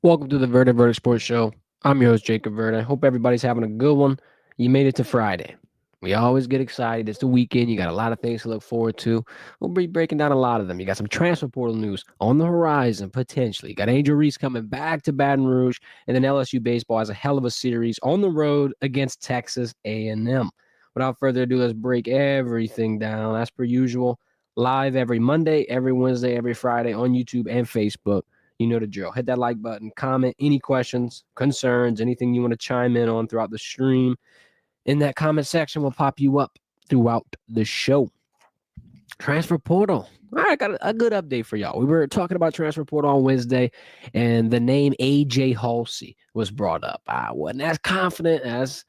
Welcome to the Verdict Sports Show. I'm your host, Jacob Verde. Hope everybody's having a good one. You made it to Friday. We always get excited. It's the weekend. You got a lot of things to look forward to. We'll be breaking down a lot of them. You got some transfer portal news on the horizon, potentially. You got Angel Reese coming back to Baton Rouge, and then LSU Baseball has a hell of a series on the road against Texas A&M. Without further ado, let's break everything down. As per usual, live every Monday, every Wednesday, every Friday on YouTube and Facebook. You know the drill. Hit that like button, comment any questions, concerns, anything you want to chime in on throughout the stream. In that comment section, we'll pop you up throughout the show. Transfer portal. All right, got a good update for y'all. We were talking about transfer portal on Wednesday, and the name A.J. Hulsey was brought up. I wasn't as confident as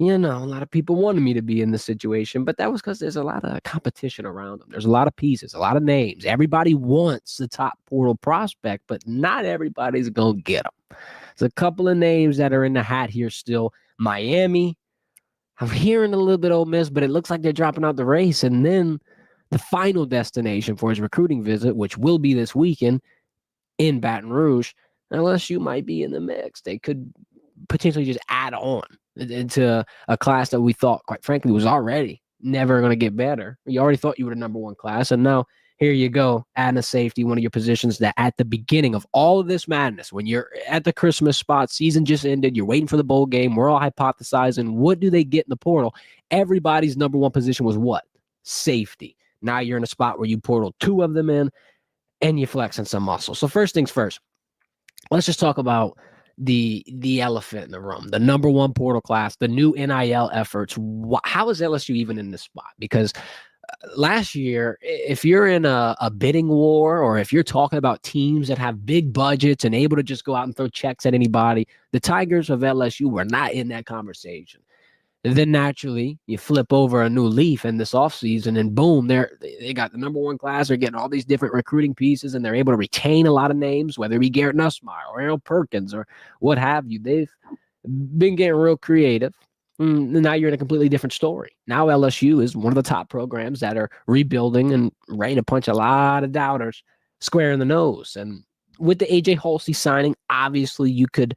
a lot of people wanted me to be in this situation, but that was because there's a lot of competition around them. There's a lot of pieces, a lot of names. Everybody wants the top portal prospect, but not everybody's going to get them. There's a couple of names that are in the hat here still. Miami, I'm hearing a little bit Ole Miss, but it looks like they're dropping out the race. And then the final destination for his recruiting visit, which will be this weekend in Baton Rouge, LSU might be in the mix. They could potentially just add on into a class that we thought, quite frankly, was already never going to get better. You already thought you were the number one class, and now here you go, adding a safety, one of your positions that at the beginning of all of this madness, when you're at the Christmas spot, season just ended, you're waiting for the bowl game, we're all hypothesizing, what do they get in the portal? Everybody's number one position was what? Safety. Now you're in a spot where you portal two of them in, and you're flexing some muscle. So first things first, let's just talk about the elephant in the room, the number one portal class, the new NIL efforts. How is LSU even in this spot? Because last year, if you're in a bidding war, or if you're talking about teams that have big budgets and able to just go out and throw checks at anybody, the Tigers of LSU were not in that conversation. And then naturally, you flip over a new leaf in this offseason, and boom, they got the number one class. They're getting all these different recruiting pieces, and they're able to retain a lot of names, whether it be Garrett Nussmeier or Errol Perkins or what have you. They've been getting real creative. And now you're in a completely different story. Now LSU is one of the top programs that are rebuilding and ready to punch a lot of doubters square in the nose. And with the A.J. Hulsey signing, obviously you could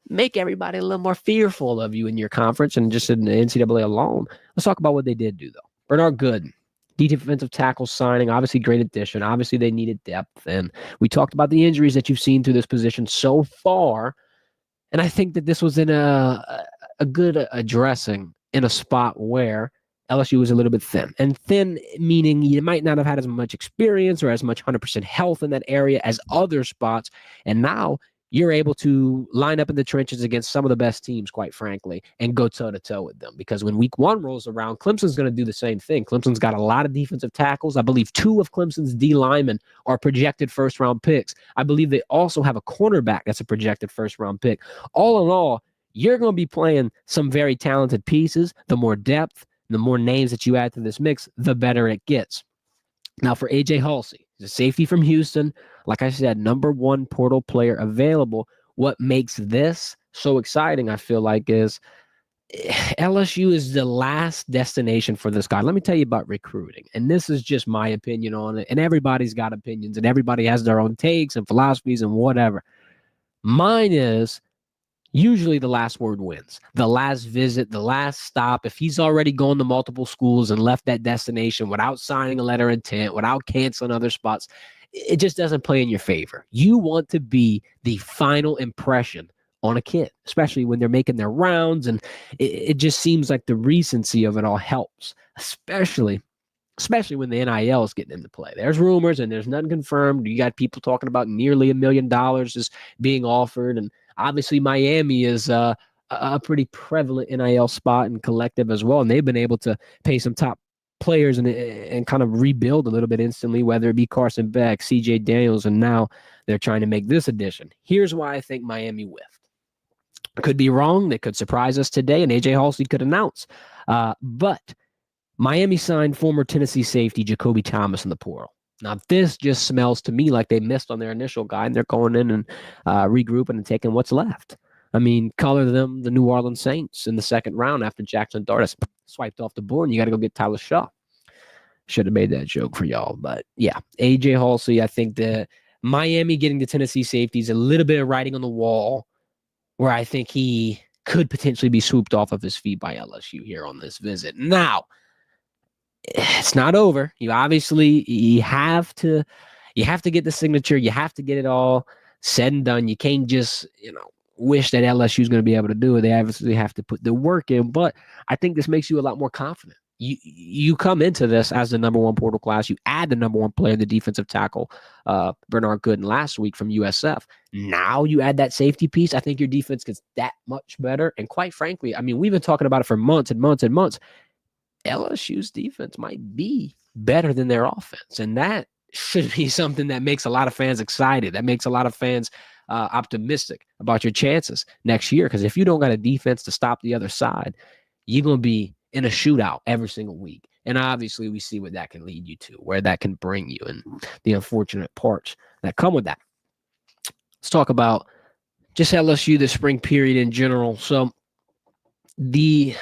make everybody a little more fearful of you in your conference and just in the NCAA alone. Let's talk about what they did do, though. Bernard Gooden, defensive tackle signing, obviously great addition. Obviously they needed depth. And we talked about the injuries that you've seen through this position so far. And I think that this was in a good addressing in a spot where LSU was a little bit thin. And thin meaning you might not have had as much experience or as much 100% health in that area as other spots. And now you're able to line up in the trenches against some of the best teams, quite frankly, and go toe-to-toe with them. Because when week one rolls around, Clemson's going to do the same thing. Clemson's got a lot of defensive tackles. I believe two of Clemson's D linemen are projected first-round picks. I believe they also have a cornerback that's a projected first-round pick. All in all, you're going to be playing some very talented pieces. The more depth, the more names that you add to this mix, the better it gets. Now for A.J. Hulsey, the safety from Houston, like I said, number one portal player available. What makes this so exciting, I feel like, is LSU is the last destination for this guy. Let me tell you about recruiting. And this is just my opinion on it. And everybody's got opinions and everybody has their own takes and philosophies and whatever. Mine is usually the last word wins. The last visit, the last stop. If he's already gone to multiple schools and left that destination without signing a letter of intent, without canceling other spots, it just doesn't play in your favor. You want to be the final impression on a kid, especially when they're making their rounds. And it just seems like the recency of it all helps, especially when the NIL is getting into play. There's rumors and there's nothing confirmed. You got people talking about nearly $1 million just being offered. And obviously Miami is a pretty prevalent NIL spot and collective as well. And they've been able to pay some top players and kind of rebuild a little bit instantly, whether it be Carson Beck, CJ Daniels, and now they're trying to make this addition. Here's why I think Miami whiffed. Could be wrong. They could surprise us today, and A.J. Hulsey could announce. But Miami signed former Tennessee safety Jacoby Thomas in the portal. Now, this just smells to me like they missed on their initial guy, and they're going in and regrouping and taking what's left. I mean, color them the New Orleans Saints in the second round after Jackson Dart swiped off the board, and you got to go get Tyler Shaw. Should have made that joke for y'all. But, yeah, A.J. Hulsey, I think that Miami getting the Tennessee safeties, a little bit of writing on the wall where I think he could potentially be swooped off of his feet by LSU here on this visit. Now, it's not over. You have to get the signature. You have to get it all said and done. You can't just, wish that LSU is going to be able to do it. They obviously have to put the work in, but I think this makes you a lot more confident. You come into this as the number one portal class. You add the number one player, the defensive tackle, Bernard Gooden last week from USF. Now you add that safety piece. I think your defense gets that much better. And quite frankly, I mean, we've been talking about it for months and months and months. LSU's defense might be better than their offense, and that should be something that makes a lot of fans excited. That makes a lot of fans optimistic about your chances next year. Because if you don't got a defense to stop the other side, you're going to be in a shootout every single week. And obviously, we see what that can lead you to, where that can bring you, and the unfortunate parts that come with that. Let's talk about just LSU, the spring period in general. So the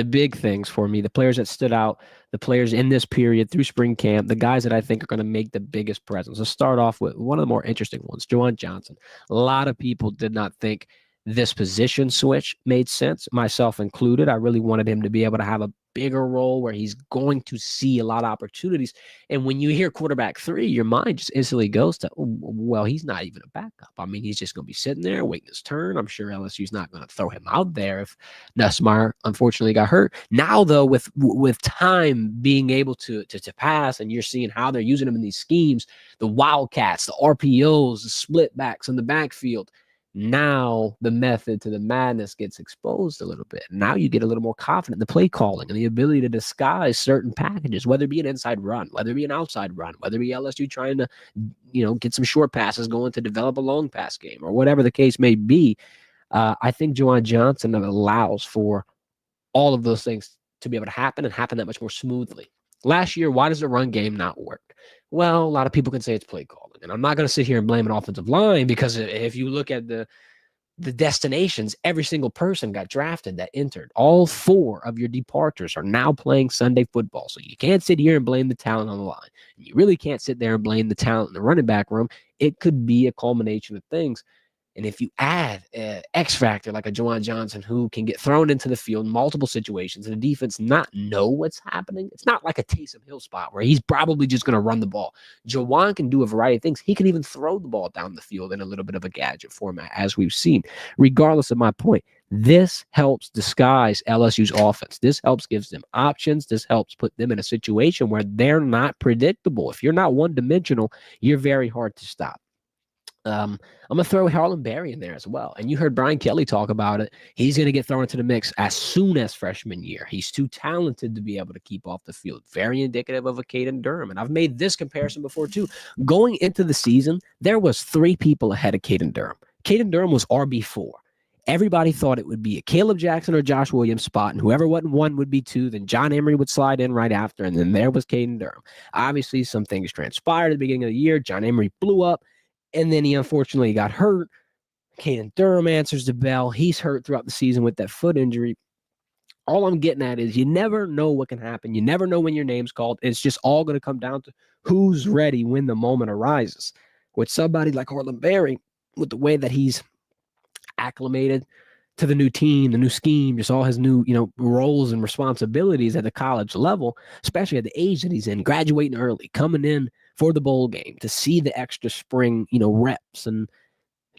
big things for me, the players that stood out, the players in this period through spring camp, the guys that I think are going to make the biggest presence. Let's start off with one of the more interesting ones, Jawan Johnson. A lot of people did not think this position switch made sense, myself included. I really wanted him to be able to have a bigger role where he's going to see a lot of opportunities. And when you hear quarterback 3, your mind just instantly goes to, well, he's not even a backup. I mean, he's just going to be sitting there waiting his turn. I'm sure LSU's not going to throw him out there if Nussmeier unfortunately got hurt. Now, though, with time being able to pass, and you're seeing how they're using him in these schemes, the wildcats, the RPOs, the split backs in the backfield, now the method to the madness gets exposed a little bit. Now you get a little more confident in the play calling and the ability to disguise certain packages, whether it be an inside run, whether it be an outside run, whether it be LSU trying to, get some short passes going to develop a long pass game, or whatever the case may be. I think Jawan Johnson allows for all of those things to be able to happen, and happen that much more smoothly. Last year, why does the run game not work? Well, a lot of people can say it's play calling. And I'm not going to sit here and blame an offensive line, because if you look at the destinations, every single person got drafted that entered. All 4 of your departures are now playing Sunday football. So you can't sit here and blame the talent on the line. You really can't sit there and blame the talent in the running back room. It could be a culmination of things. And if you add an X factor like a Jawan Johnson, who can get thrown into the field in multiple situations and the defense not know what's happening, it's not like a Taysom Hill spot where he's probably just going to run the ball. Jawan can do a variety of things. He can even throw the ball down the field in a little bit of a gadget format, as we've seen. Regardless of my point, this helps disguise LSU's offense. This helps gives them options. This helps put them in a situation where they're not predictable. If you're not one-dimensional, you're very hard to stop. I'm going to throw Harlan Berry in there as well. And you heard Brian Kelly talk about it. He's going to get thrown into the mix as soon as freshman year. He's too talented to be able to keep off the field. Very indicative of a Caden Durham. And I've made this comparison before too. Going into the season, there was 3 people ahead of Caden Durham. Caden Durham was RB4. Everybody thought it would be a Caleb Jackson or Josh Williams spot, and whoever wasn't 1 would be 2. Then John Emery would slide in right after, and then there was Caden Durham. Obviously, some things transpired at the beginning of the year. John Emery blew up, and then he unfortunately got hurt. Caden Durham answers the bell. He's hurt throughout the season with that foot injury. All I'm getting at is you never know what can happen. You never know when your name's called. It's just all going to come down to who's ready when the moment arises. With somebody like Harlan Berry, with the way that he's acclimated to the new team, the new scheme, just all his new, roles and responsibilities at the college level, especially at the age that he's in, graduating early, coming in for the bowl game to see the extra spring, reps and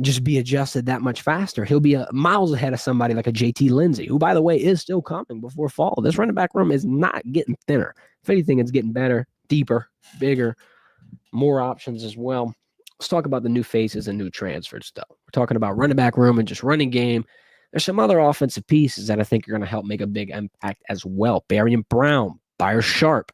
just be adjusted that much faster. He'll be miles ahead of somebody like a JT Lindsay, who, by the way, is still coming before fall. This running back room is not getting thinner. If anything, it's getting better, deeper, bigger, more options as well. Let's talk about the new faces and new transfers, though. We're talking about running back room and just running game. There's some other offensive pieces that I think are going to help make a big impact as well. Berrien Brown, Byers Sharp,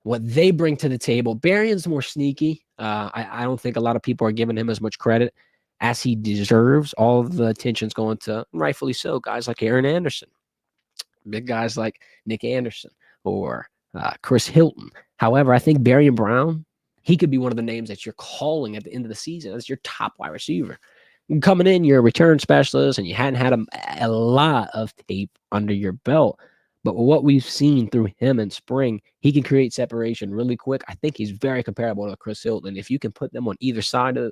what they bring to the table. Berrien's more sneaky. I don't think a lot of people are giving him as much credit as he deserves. All of the attention's going to, rightfully so, guys like Aaron Anderson, big guys like Nick Anderson or Chris Hilton. However, I think Berrien Brown, he could be one of the names that you're calling at the end of the season as your top wide receiver. Coming in, you're a return specialist, and you hadn't had a lot of tape under your belt. But what we've seen through him in spring, he can create separation really quick. I think he's very comparable to Chris Hilton. If you can put them on either side of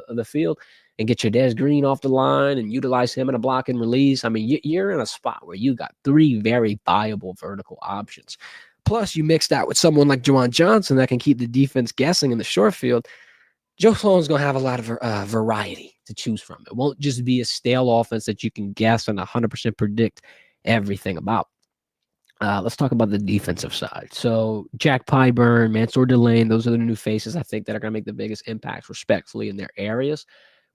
the field and get your Des Green off the line and utilize him in a block and release, I mean, you're in a spot where you got three very viable vertical options. Plus, you mix that with someone like Jawan Johnson that can keep the defense guessing in the short field. Joe Sloan's going to have a lot of variety to choose from. It won't just be a stale offense that you can guess and 100% predict everything about. Let's talk about the defensive side. So Jack Pyburn, Mansour Delane, those are the new faces I think that are going to make the biggest impacts respectfully in their areas.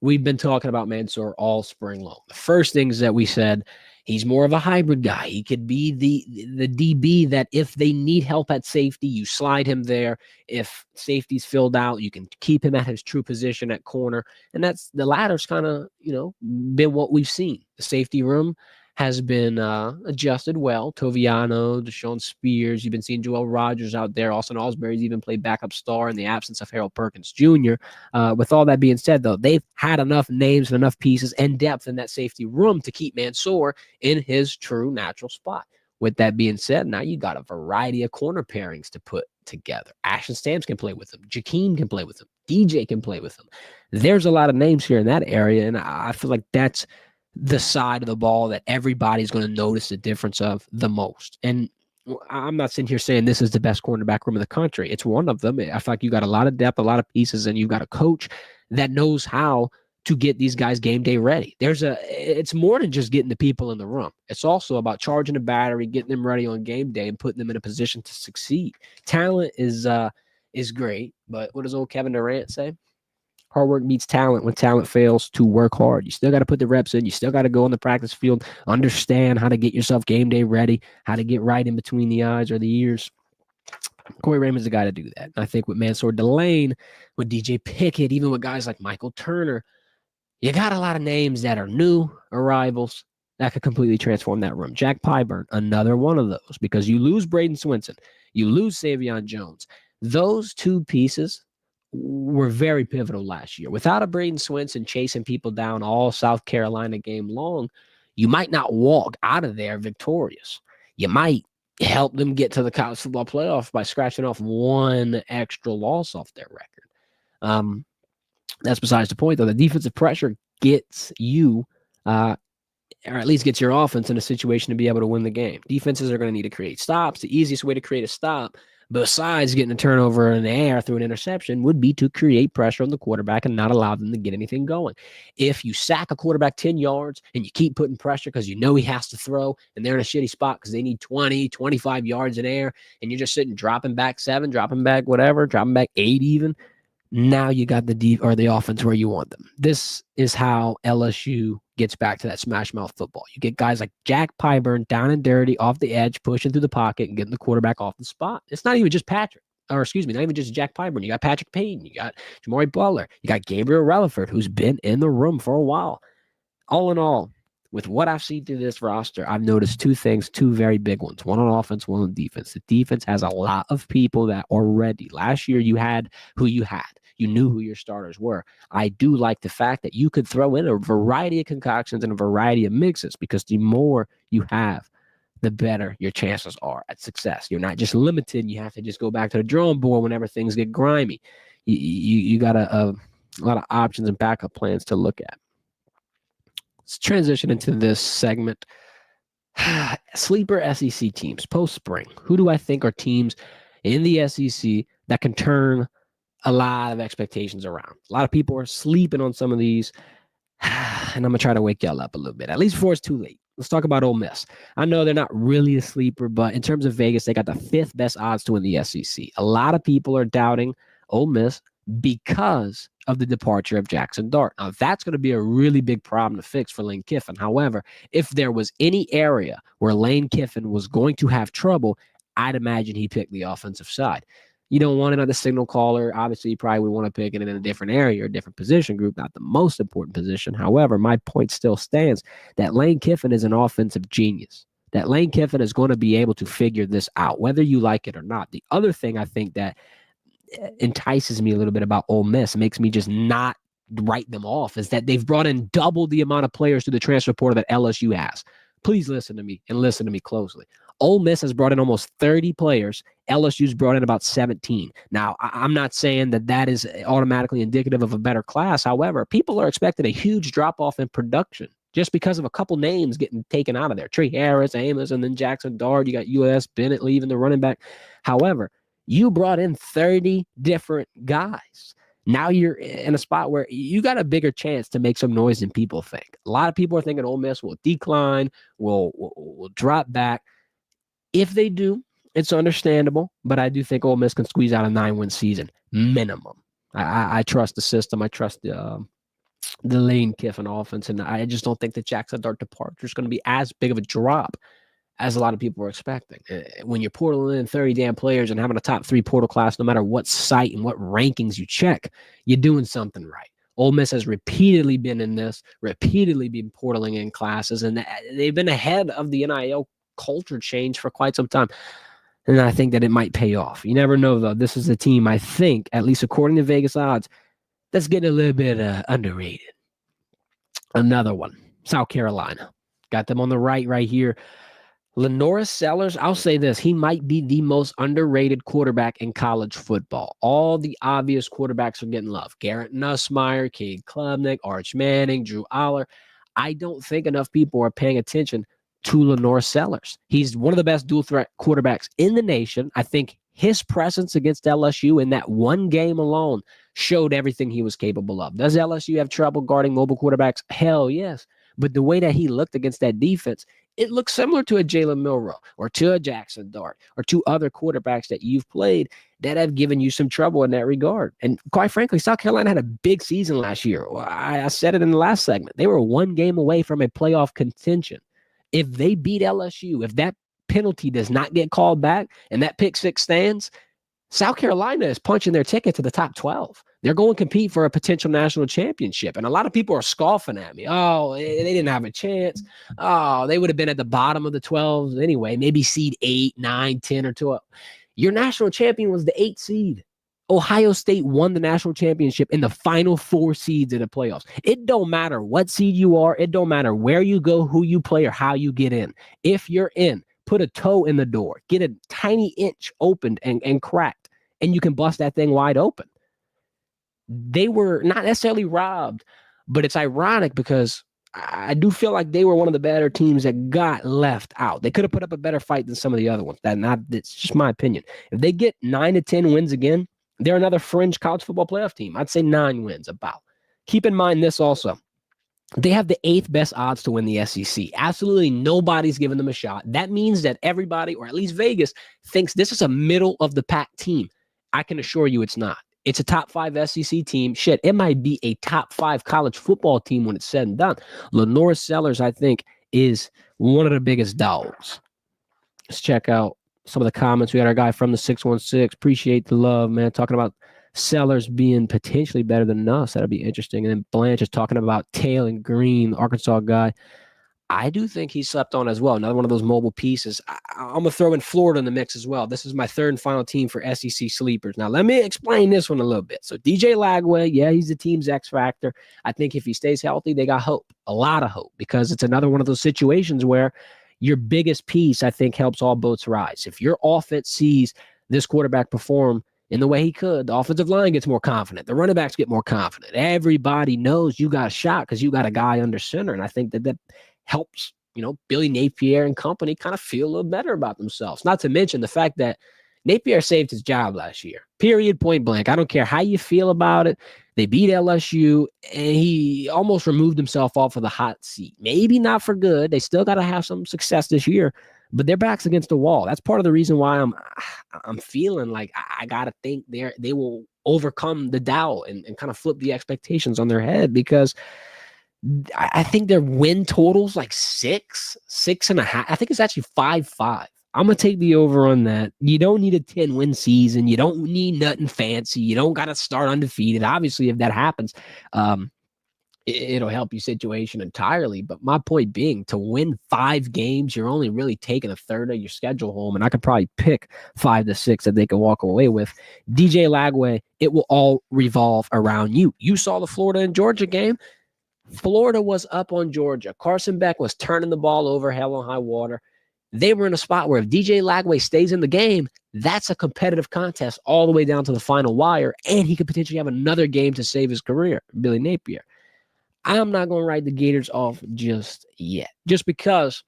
We've been talking about Mansour all spring long. The first things that we said, he's more of a hybrid guy. He could be the DB that if they need help at safety, you slide him there. If safety's filled out, you can keep him at his true position at corner. And that's the latter's kind of, been what we've seen. The safety room has been adjusted well. Toviano, Deshaun Spears, you've been seeing Joel Rogers out there. Austin Osbury's even played backup star in the absence of Harold Perkins Jr. With all that being said, though, they've had enough names and enough pieces and depth in that safety room to keep Mansour in his true natural spot. With that being said, now you got a variety of corner pairings to put together. Ashton Stamps can play with him. Jakeem can play with him. DJ can play with him. There's a lot of names here in that area, and I feel like that's the side of the ball that everybody's going to notice the difference of the most. And I'm not sitting here saying this is the best cornerback room in the country. It's one of them. I feel like you got a lot of depth, a lot of pieces, and you've got a coach that knows how to get these guys game day ready. It's more than just getting the people in the room. It's also about charging a battery, getting them ready on game day, and putting them in a position to succeed. Talent is great, but what does old Kevin Durant say? Hard work beats talent when talent fails to work hard. You still got to put the reps in. You still got to go on the practice field, understand how to get yourself game day ready, how to get right in between the eyes or the ears. Corey Raymond's the guy to do that. And I think with Mansour Delane, with DJ Pickett, even with guys like Michael Turner, you got a lot of names that are new arrivals that could completely transform that room. Jack Pyburn, another one of those, because you lose Braden Swinson, you lose Savion Jones. Those two pieces were very pivotal last year. Without a Braden Swinson chasing people down all South Carolina game long, you might not walk out of there victorious. You might help them get to the college football playoff by scratching off one extra loss off their record. That's besides the point, though. The defensive pressure gets you, or at least gets your offense in a situation to be able to win the game. Defenses are going to need to create stops. The easiest way to create a stop, besides getting a turnover in the air through an interception, would be to create pressure on the quarterback and not allow them to get anything going. If you sack a quarterback 10 yards and you keep putting pressure because you know he has to throw and they're in a shitty spot because they need 20, 25 yards in air, and you're just sitting dropping back 7, dropping back whatever, dropping back 8 even, now you got the offense where you want them. This is how LSU gets back to that smash mouth football. You get guys like Jack Pyburn down and dirty off the edge, pushing through the pocket and getting the quarterback off the spot. It's not even just not even just Jack Pyburn. You got Patrick Payton. You got Jamari Butler. You got Gabriel Relaford, who's been in the room for a while. All in all, with what I've seen through this roster, I've noticed two things, two very big ones, one on offense, one on defense. The defense has a lot of people that are ready. Last year, you had who you had. You knew who your starters were. I do like the fact that you could throw in a variety of concoctions and a variety of mixes, because the more you have, the better your chances are at success. You're not just limited. You have to just go back to the drawing board whenever things get grimy. You got a lot of options and backup plans to look at. Let's transition into this segment. Sleeper SEC teams post-spring. Who do I think are teams in the SEC that can turn a lot of expectations around? A lot of people are sleeping on some of these, and I'm going to try to wake y'all up a little bit, at least before it's too late. Let's talk about Ole Miss. I know they're not really a sleeper, but in terms of Vegas, they got the 5th best odds to win the SEC. A lot of people are doubting Ole Miss because of the departure of Jackson Dart. Now, that's going to be a really big problem to fix for Lane Kiffin. However, if there was any area where Lane Kiffin was going to have trouble, I'd imagine he picked the offensive side. You don't want another signal caller. Obviously, you probably would want to pick it in a different area or a different position group, not the most important position. However, my point still stands that Lane Kiffin is an offensive genius, that Lane Kiffin is going to be able to figure this out, whether you like it or not. The other thing I think that entices me a little bit about Ole Miss, makes me just not write them off, is that they've brought in double the amount of players to the transfer portal that LSU has. Please listen to me and listen to me closely. Ole Miss has brought in almost 30 players. LSU's brought in about 17. Now, I'm not saying that is automatically indicative of a better class. However, people are expecting a huge drop-off in production just because of a couple names getting taken out of there. Trey Harris, Amos, and then Jackson Dart. You got U.S. Bennett leaving the running back. However, you brought in 30 different guys. Now you're in a spot where you got a bigger chance to make some noise than people think. A lot of people are thinking Ole Miss will decline, will drop back. If they do, it's understandable, but I do think Ole Miss can squeeze out a 9-win season minimum. I trust the system. I trust the Lane Kiffin offense, and I just don't think that Jackson Dart departure is going to be as big of a drop as a lot of people were expecting. When you're portaling in 30 damn players and having a top 3 portal class, no matter what site and what rankings you check, you're doing something right. Ole Miss has repeatedly been in this, repeatedly been portaling in classes, and they've been ahead of the NIL culture change for quite some time. And I think that it might pay off. You never know, though. This is a team, I think, at least according to Vegas odds, that's getting a little bit underrated. Another one, South Carolina. Got them on the right here. Lenora Sellers, I'll say this, he might be the most underrated quarterback in college football. All the obvious quarterbacks are getting love. Garrett Nussmeier, Cade Klubnik, Arch Manning, Drew Aller. I don't think enough people are paying attention to Lenora Sellers. He's one of the best dual threat quarterbacks in the nation. I think his presence against LSU in that one game alone showed everything he was capable of. Does LSU have trouble guarding mobile quarterbacks? Hell yes. But the way that he looked against that defense, it looks similar to a Jalen Milroe or to a Jackson Dart or to other quarterbacks that you've played that have given you some trouble in that regard. And quite frankly, South Carolina had a big season last year. I said it in the last segment. They were one game away from a playoff contention. If they beat LSU, if that penalty does not get called back and that pick six stands, South Carolina is punching their ticket to the top 12. They're going to compete for a potential national championship. And a lot of people are scoffing at me. Oh, they didn't have a chance. Oh, they would have been at the bottom of the 12 anyway, maybe seed 8, 9, 10, or 12. Your national champion was the 8th seed. Ohio State won the national championship in the final 4 seeds of the playoffs. It don't matter what seed you are. It don't matter where you go, who you play, or how you get in. If you're in, put a toe in the door, get a tiny inch opened and cracked, and you can bust that thing wide open. They were not necessarily robbed, but it's ironic because I do feel like they were one of the better teams that got left out. They could have put up a better fight than some of the other ones. It's just my opinion. If they get 9 to 10 wins again, they're another fringe college football playoff team. I'd say 9 wins about. Keep in mind this also. They have the 8th best odds to win the SEC. Absolutely nobody's giving them a shot. That means that everybody, or at least Vegas, thinks this is a middle-of-the-pack team. I can assure you it's not. It's a top 5 SEC team. Shit, it might be a top 5 college football team when it's said and done. Lenora Sellers, I think, is one of the biggest dogs. Let's check out some of the comments. We got our guy from the 616. Appreciate the love, man. Talking about Sellers being potentially better than us. That'll be interesting. And then Blanche is talking about Taylor Green, the Arkansas guy. I do think he slept on as well. Another one of those mobile pieces. I'm going to throw in Florida in the mix as well. This is my 3rd and final team for SEC sleepers. Now, let me explain this one a little bit. So, DJ Lagway, yeah, he's the team's X factor. I think if he stays healthy, they got hope, a lot of hope, because it's another one of those situations where your biggest piece, I think, helps all boats rise. If your offense sees this quarterback perform in the way he could, the offensive line gets more confident. The running backs get more confident. Everybody knows you got a shot because you got a guy under center. And I think that helps, Billy Napier and company kind of feel a little better about themselves. Not to mention the fact that Napier saved his job last year. Period, point blank. I don't care how you feel about it. They beat LSU, and he almost removed himself off of the hot seat. Maybe not for good. They still got to have some success this year, but their back's against the wall. That's part of the reason why I'm feeling like I got to think they will overcome the doubt and kind of flip the expectations on their head, because I think their win total's like 6.5. I think it's actually 5-5. I'm going to take the over on that. You don't need a 10-win season. You don't need nothing fancy. You don't got to start undefeated. Obviously, if that happens, it'll help your situation entirely. But my point being, to win 5 games, you're only really taking a third of your schedule home, and I could probably pick 5 to 6 that they could walk away with. DJ Lagway, it will all revolve around you. You saw the Florida and Georgia game. Florida was up on Georgia. Carson Beck was turning the ball over, hell on high water. They were in a spot where if DJ Lagway stays in the game, that's a competitive contest all the way down to the final wire, and he could potentially have another game to save his career, Billy Napier. I'm not going to write the Gators off just yet, just because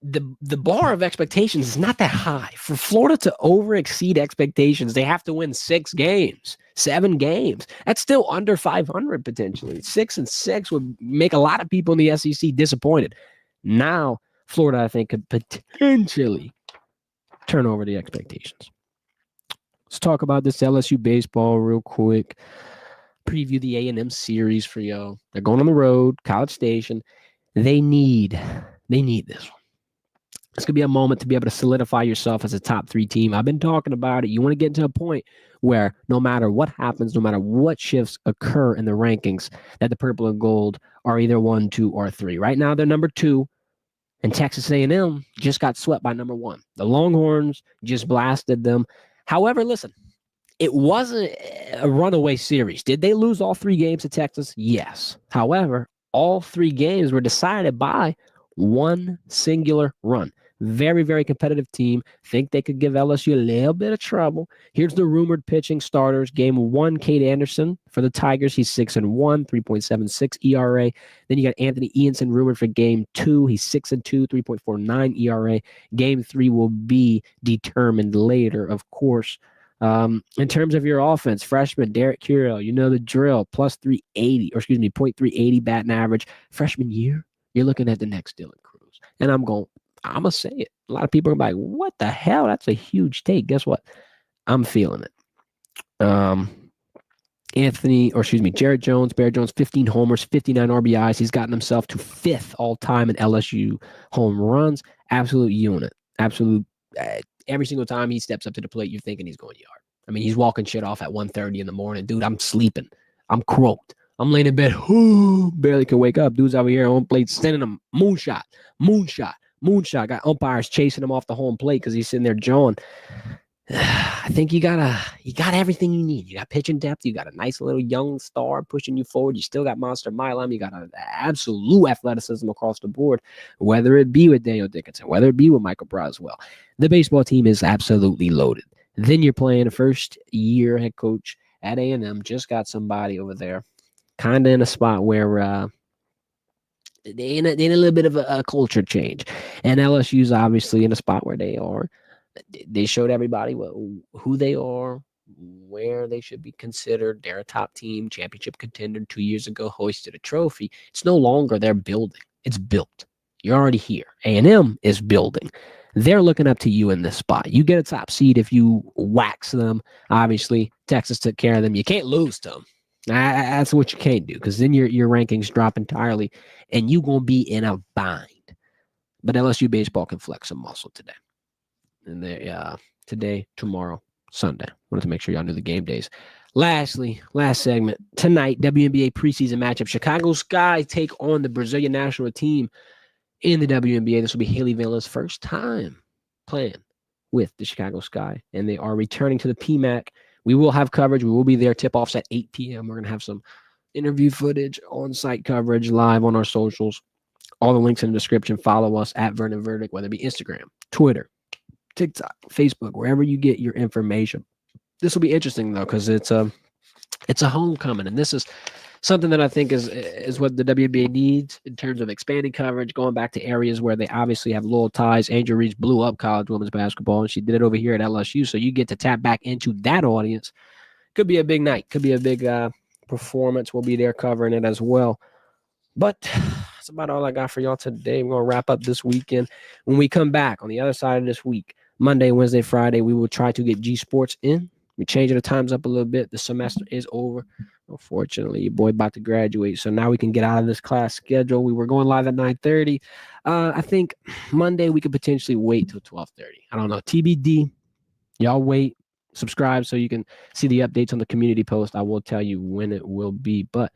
the bar of expectations is not that high. For Florida to over exceed expectations, they have to win 6 games, 7 games. That's still under 500 potentially. 6-6 would make a lot of people in the SEC disappointed. Now, Florida, I think, could potentially turn over the expectations. Let's talk about this LSU baseball real quick. Preview the A&M series for y'all. They're going on the road, College Station. They need this one. This could be a moment to be able to solidify yourself as a top 3 team. I've been talking about it. You want to get to a point where no matter what happens, no matter what shifts occur in the rankings, that the purple and gold are either 1, 2, or 3. Right now, they're number 2, and Texas A&M just got swept by number 1. The Longhorns just blasted them. However, listen, it wasn't a runaway series. Did they lose all 3 games to Texas? Yes. However, all 3 games were decided by one singular run. Very, very competitive team. Think they could give LSU a little bit of trouble. Here's the rumored pitching starters. Game 1, Cade Anderson for the Tigers. He's 6-1, 3.76 ERA. Then you got Anthony Ianson rumored for Game 2. He's 6-2, 3.49 ERA. Game 3 will be determined later, of course. In terms of your offense, freshman Derek Curiel, you know the drill, plus 380, or excuse me, .380 batting average. Freshman year, you're looking at the next Dylan Cruz. And I'm going to say it. A lot of people are like, what the hell? That's a huge take. Guess what? I'm feeling it. Jared Jones, Bear Jones, 15 homers, 59 RBIs. He's gotten himself to 5th all-time in LSU home runs. Absolute unit. Absolute. Every single time he steps up to the plate, you're thinking he's going yard. I mean, he's walking shit off at 1:30 in the morning. Dude, I'm sleeping. I'm croaked. I'm laying in bed. Barely can wake up. Dude's over here on plate sending him moonshot. Got umpires chasing him off the home plate because he's sitting there jawing. I think you got everything you need. You got pitching depth. You got a nice little young star pushing you forward. You still got Monster Milam. You got an absolute athleticism across the board, whether it be with Daniel Dickinson, whether it be with Michael Braswell. The baseball team is absolutely loaded. Then you're playing a first-year head coach at A&M. Just got somebody over there kind of in a spot where they in a little bit of a culture change. And LSU's obviously in a spot where they showed everybody who they are, where they should be considered. They're a top team, championship contender 2 years ago, hoisted a trophy. It's no longer their building. It's built. You're already here. A&M is building. They're looking up to you in this spot. You get a top seed if you wax them. Obviously, Texas took care of them. You can't lose to them. That's what you can't do, because then your rankings drop entirely, and you're going to be in a bind. But LSU baseball can flex some muscle today. And today, tomorrow, Sunday. Wanted to make sure y'all knew the game days. Lastly, last segment. Tonight, WNBA preseason matchup. Chicago Sky take on the Brazilian national team in the WNBA. This will be Haley Villa's first time playing with the Chicago Sky, and they are returning to the PMAC. We will have coverage. We will be there. Tip-offs at 8 p.m. We're going to have some interview footage, on-site coverage, live on our socials. All the links in the description. Follow us at Vernon Verdict, whether it be Instagram, Twitter, TikTok, Facebook, wherever you get your information. This will be interesting, though, because it's a homecoming, and this is something that I think is what the WNBA needs in terms of expanding coverage, going back to areas where they obviously have loyal ties. Angel Reese blew up college women's basketball, and she did it over here at LSU, so you get to tap back into that audience. Could be a big night. Could be a big performance. We'll be there covering it as well. But that's about all I got for y'all today. We're going to wrap up this weekend. When we come back on the other side of this week, Monday, Wednesday, Friday, we will try to get G Sports in. We're changing the times up a little bit. The semester is over. Unfortunately, your boy about to graduate, so now we can get out of this class schedule. We were going live at 9:30. I think Monday we could potentially wait till 12:30. I don't know. TBD. Y'all wait. Subscribe so you can see the updates on the community post. I will tell you when it will be, but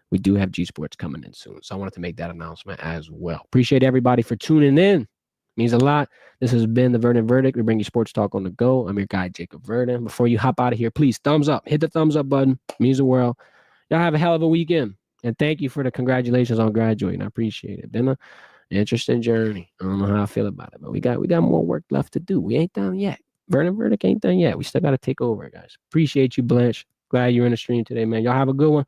we do have G Sports coming in soon, so I wanted to make that announcement as well. Appreciate everybody for tuning in. Means a lot. This has been the Vernon Verdict. We bring you sports talk on the go. I'm your guy, Jacob Vernon. Before you hop out of here, please thumbs up. Hit the thumbs up button. Means the world. Y'all have a hell of a weekend. And thank you for the congratulations on graduating. I appreciate it. Been Interesting journey. I don't know how I feel about it, but we got more work left to do. We ain't done yet. Verdict ain't done yet. We still got to take over, guys. Appreciate you, Blanche. Glad you're in the stream today, man. Y'all have a good one.